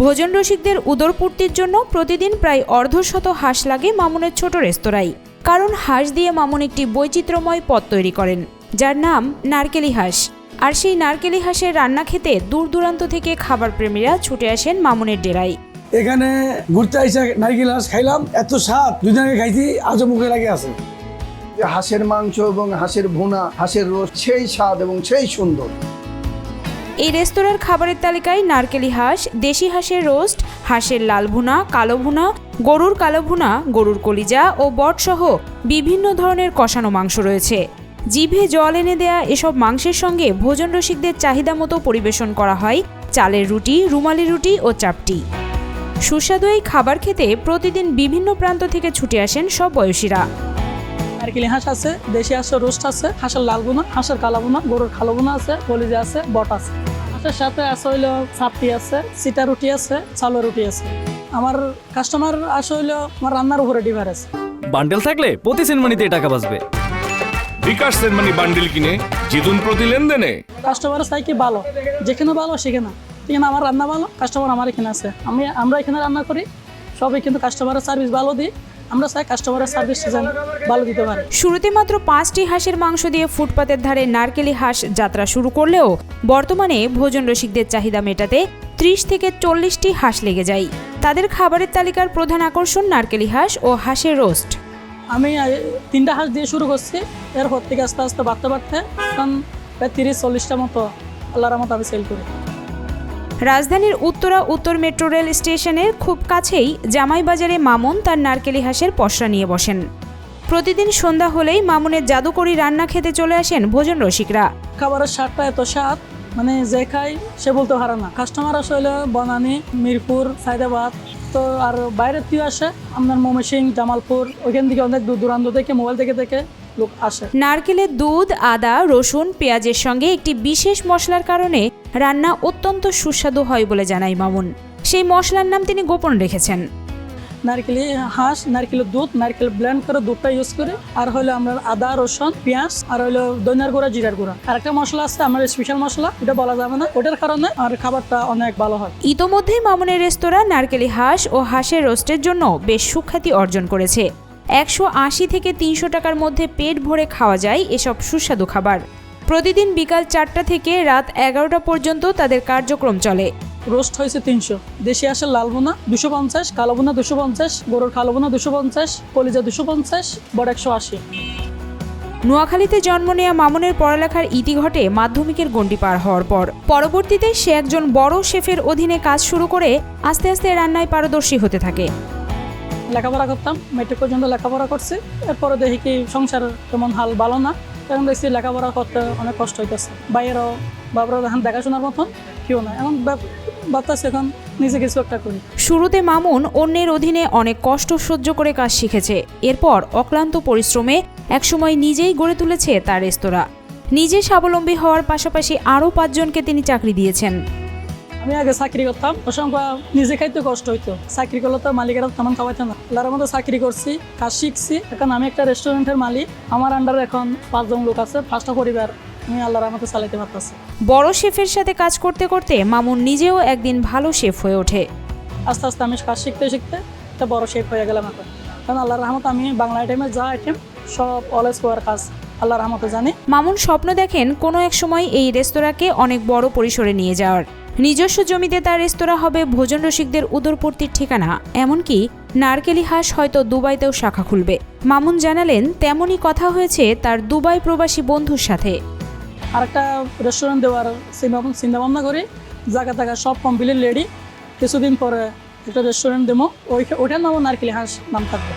ভোজন রসিকদের উদরপূর্তির জন্য প্রতিদিন প্রায় অর্ধশত হাঁস লাগে মামুনের ছোট রেস্তোরাঁয়। কারণ হাঁস দিয়ে মামুন একটি বৈচিত্র্যময় পদ তৈরি করেন, যার নাম নারকেলি হাঁস। আর সেই নারকেলি হাঁসের রান্না খেতে দূর দূরান্ত থেকে খাবার প্রেমীরা ছুটে আসেন মামুনের ডেরায়। এখানে ঘুরতে আইসা নারকেল হাঁস খাইলাম, এত স্বাদ, দুদিন আগে খাইছি, আজও মুখে লাগে আছে। হাঁসের মাংস এবং হাঁসের ভুনা, হাঁসের রোস্ট সেই স্বাদ এবং সেই সুন্দর। এই রেস্তোরাঁর খাবারের তালিকায় নারকেলি হাঁস, দেশি হাঁসের রোস্ট, হাঁসের লাল ভুনা, কালো ভুনা, গরুর কালো ভুনা, গরুর কলিজা ও বটসহ বিভিন্ন ধরনের কষানো মাংস রয়েছে। জিভে জল এনে দেয়া এসব মাংসের সঙ্গে ভোজন রসিকদের চাহিদা মতো পরিবেশন করা হয় চালের রুটি, রুমালি রুটি ও চাপটি। সুস্বাদু এই খাবার খেতে প্রতিদিন বিভিন্ন প্রান্ত থেকে ছুটে আসেন সব বয়সীরা। নারকেলি হাঁস আছে, দেশি হাঁসের রোস্ট আছে, হাঁসের লাল ভুনা, হাঁসের কালো ভুনা, গরুর কালো ভুনা আছে, কলিজা আছে, বট আছে। হাঁসের সাথে আছে হইলো চাপটি আছে, সিটা রুটি আছে, চালের রুটি আছে। আমার কাস্টমার আসে হইলো আমার রান্নার উপরে ডিভার আছে। বান্ডেল থাকলে প্রতি সেনমানিতে টাকা বাঁচবে। বিকাশ সেনমানি বান্ডেল কিনে জিতুন প্রতি লেনদেনে। কাস্টমার চাই কি ভালো, যেখানে ভালো সেখানে, এখানে আমার রান্না ভালো, কাস্টমার আমার এখানে আছে, আমরা এখানে রান্না করি, সবই কিন্তু কাস্টমারের সার্ভিস ভালো দিই। আমরা চাই কাস্টমারের সার্ভিস ভালো দিতে পারে। শুরুতে মাত্র 5টি হাঁসের মাংস দিয়ে ফুটপাতের ধারে নারকেলি হাঁস যাত্রা শুরু করলেও বর্তমানে ভোজন রসিকদের চাহিদা মেটাতে 30 থেকে 40টি হাঁস লেগে যায়। তাদের খাবারের তালিকার প্রধান আকর্ষণ নারকেলি হাঁস ও হাঁসের রোস্ট। আমি 3টা হাঁস দিয়ে শুরু করছি, এরপর থেকে আস্তে আস্তে বাড়তে এখন প্রায় 30-40টা মতো আল্লাহর রহমতে আমি সেল করি। রাজধানীর উত্তর মেট্রো রেল স্টেশনের খুব কাছেই জামাই বাজারে মামুন তার নারকেলি হাঁসের পসরা নিয়ে বসেন। প্রতিদিন সন্ধ্যা হলেই মামুনের জাদুকরি রান্না খেতে চলে আসেন ভোজন রসিকরা। খাবারের স্বাদটা এত স্বাদ, মানে যে খাই সে বলতে পারে না। কাস্টমার আসলে বনানী, মিরপুর, সাইদাবাদ, তো আর বাইরের থেকে আসে আপনার ময়মনসিংহ, জামালপুর, ওইখান থেকে অনেক দূর দূরান্ত থেকে মোবাইল থেকে লোক আসে। নারকেলের দুধ, আদা, রসুন, পেঁয়াজের সঙ্গে একটি বিশেষ মশলার কারণে রান্না অত্যন্ত সুস্বাদু হয় বলে জানায় মামুন। সেই মশলার নাম তিনি গোপন রেখেছেন। নারকেলি হাঁস, নারকেলের দুধ, নারকেল ব্লেন্ড করে দুধটা ইউজ করে, আর হলো আমরা আদা, রসুন, পেঁয়াজ, আর হলো ধনিয়ার গুঁড়া, জিরার গুঁড়া। আর একটা মশলা আছে আমার স্পেশাল মশলা, এটা বলা যাবে না, ওটার কারণে আর খাবারটা অনেক ভালো হয়। ইতোমধ্যেই মামুনের রেস্তোরাঁ নারকেলি হাঁস ও হাঁসের রোস্টের জন্য বেশ সুখ্যাতি অর্জন করেছে। 180 থেকে 300 টাকার মধ্যে পেট ভরে খাওয়া যায় এসব সুস্বাদু খাবার। প্রতিদিন বিকাল 4টা থেকে রাত 11টা পর্যন্ত তাদের কার্যক্রম চলে। রোস্ট হয়েছে 300, দেশি হাঁসের লাল ভুনা 250, কালো ভুনা 250, গরুর কালো ভুনা 250, কলিজা 250, বড় 180। নোয়াখালীতে জন্ম নেয়া মামুনের পড়ালেখার ইতি ঘটে মাধ্যমিকের গণ্ডি পার হওয়ার পর। পরবর্তীতে সে একজন বড় শেফের অধীনে কাজ শুরু করে আস্তে আস্তে রান্নায় পারদর্শী হতে থাকে। লেখাপড়া করতাম, মেট্রিক পর্যন্ত লেখাপড়া করছি। এরপরে দেখি কি সংসার তেমন হাল ভালো না, এখন দেখছি লেখাপড়া করতে অনেক কষ্ট হইতেছে। বাইরেও বাবরা এখন দেখাশোনার মতন কেউ না, এখন ভাবতেছি এখন নিজে কিছু একটা করি। শুরুতে মামুন অন্যের অধীনে অনেক কষ্ট সহ্য করে কাজ শিখেছে। এরপর অক্লান্ত পরিশ্রমে একসময় নিজেই গড়ে তুলেছে তার রেস্তোরাঁ। নিজে স্বাবলম্বী হওয়ার পাশাপাশি আরও 5 জনকে তিনি চাকরি দিয়েছেন। আমি আগে চাকরি করতাম, অসংখ্য নিজে খাইতে কষ্ট হইতো। চাকরি করলে তো মালিকেরা তেমন খাওয়াইতো না। আল্লাহর মধ্যে চাকরি করছি, কাজ শিখছি। এখন আমি একটা রেস্টুরেন্টের মালিক, আমার আন্ডারে এখন 5 জন লোক আছে, 5টা পরিবার আমি আল্লাহর মধ্যে চালাইতে পারতেছি। বড় শেফের সাথে কাজ করতে করতে মামুন নিজেও একদিন ভালো শেফ হয়ে ওঠে। আস্তে আস্তে আমি কাজ শিখতে একটা বড় শেফ হয়ে গেলাম এখন। কারণ আল্লাহর রহমতে আমি বাংলা আইটেমের যা আইটেম সব অলওয়েজ করার কাজ আল্লাহর রহমতে জানি। মামুন স্বপ্ন দেখেন কোনো এক সময় এই রেস্তোরাঁকে অনেক বড় পরিসরে নিয়ে যাওয়ার। নিজস্ব জমিতে তার রেস্তোরাঁ হবে ভোজন রসিকদের উদরপূর্তির ঠিকানা। এমনকি নারকেলি হাঁস হয়তো দুবাইতেও শাখা খুলবে। মামুন জানালেন তেমনই কথা হয়েছে তার দুবাই প্রবাসী বন্ধুর সাথে। আর একটা রেস্টুরেন্ট দেওয়ার চিন্তা ভাবনা করি, জায়গা সব কমপ্লিট রেডি। কিছুদিন পরে একটা রেস্টুরেন্ট দেবো, ওইটার নামও নারকেলি হাঁস নাম থাকবে।